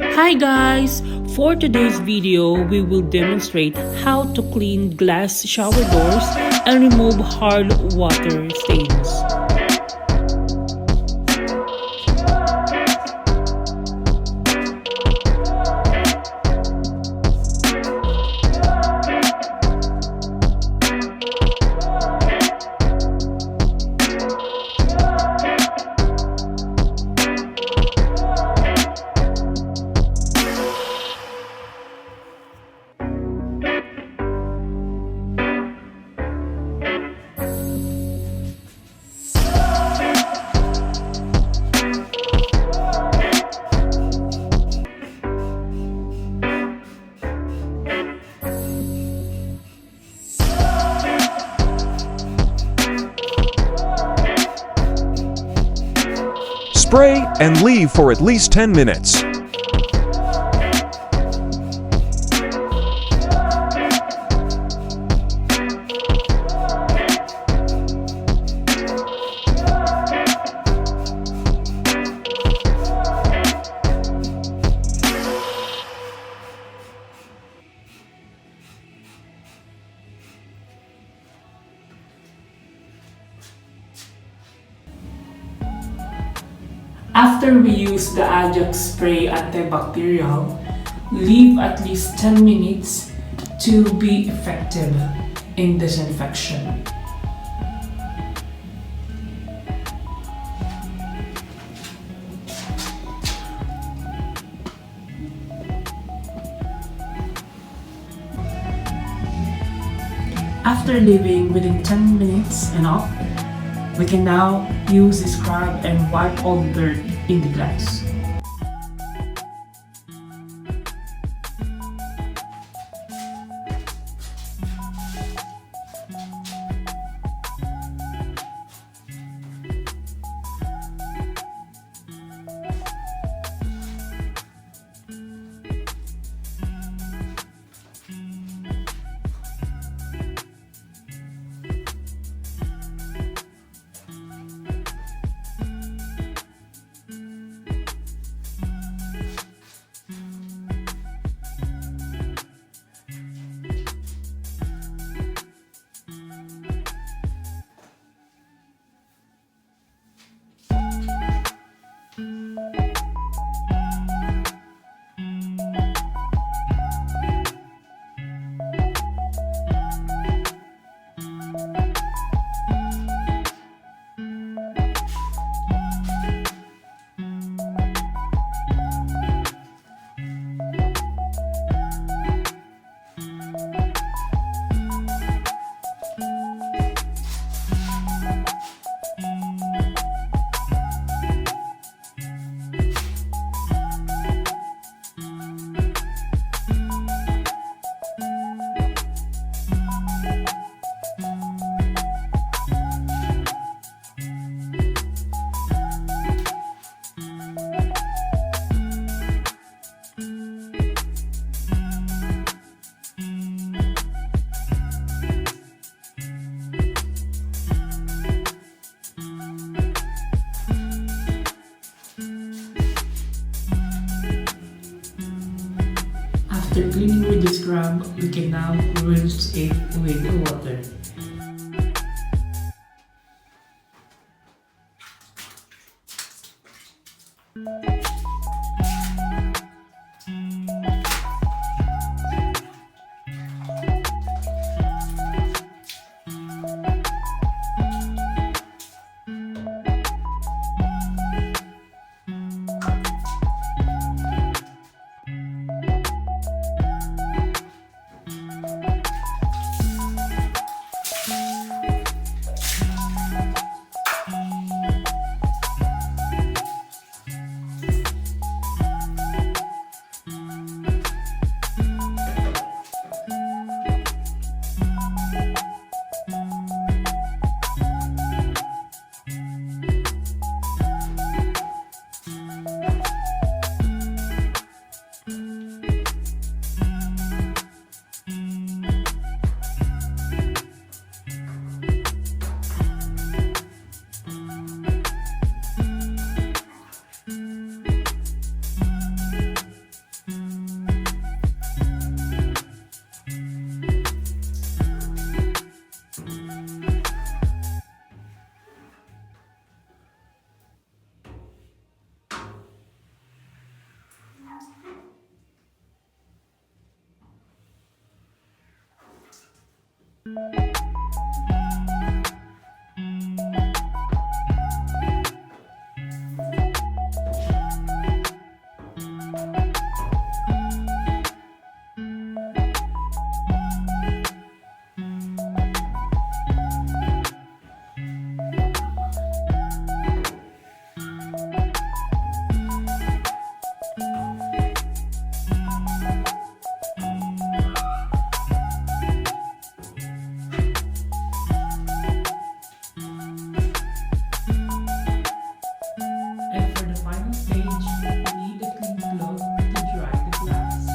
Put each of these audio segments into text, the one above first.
Hi guys! For today's video, we will demonstrate how to clean glass shower doors and remove hard water stains. Spray and leave for at least 10 minutes. After we use the Ajax spray antibacterial, leave at least 10 minutes to be effective in disinfection. After leaving within 10 minutes and up, we can now use the scrub and wipe all the dirt in the glass. After cleaning with the scrub, we can now rinse it with water. And for the final stage, we need a clean cloth to dry the glass.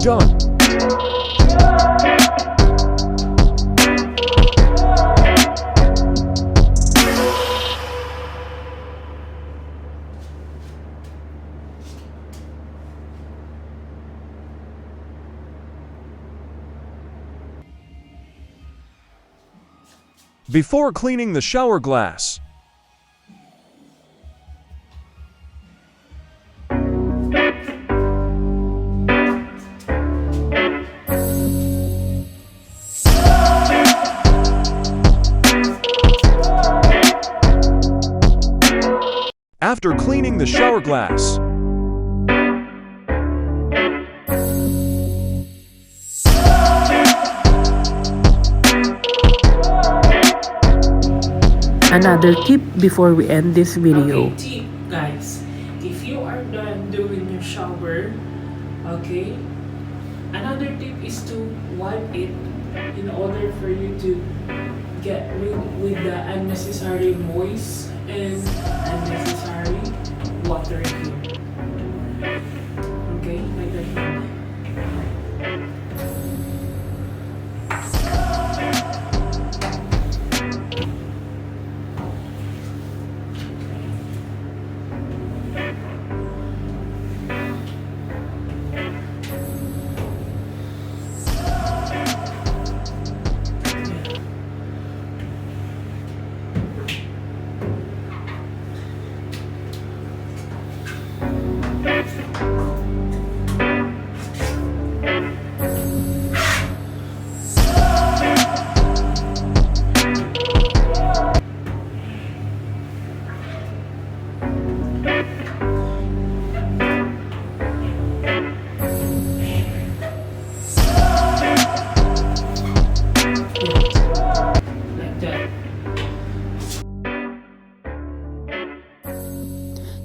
Done. Before cleaning the shower glass, after cleaning the shower glass, Another tip before we end this video. Okay, tip guys. If you are done doing your shower, okay, another tip is to wipe it in order for you to get rid with the unnecessary moist and unnecessary water here. Okay, like that.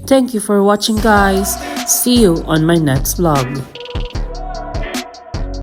Thank you for watching, guys. See you on my next vlog.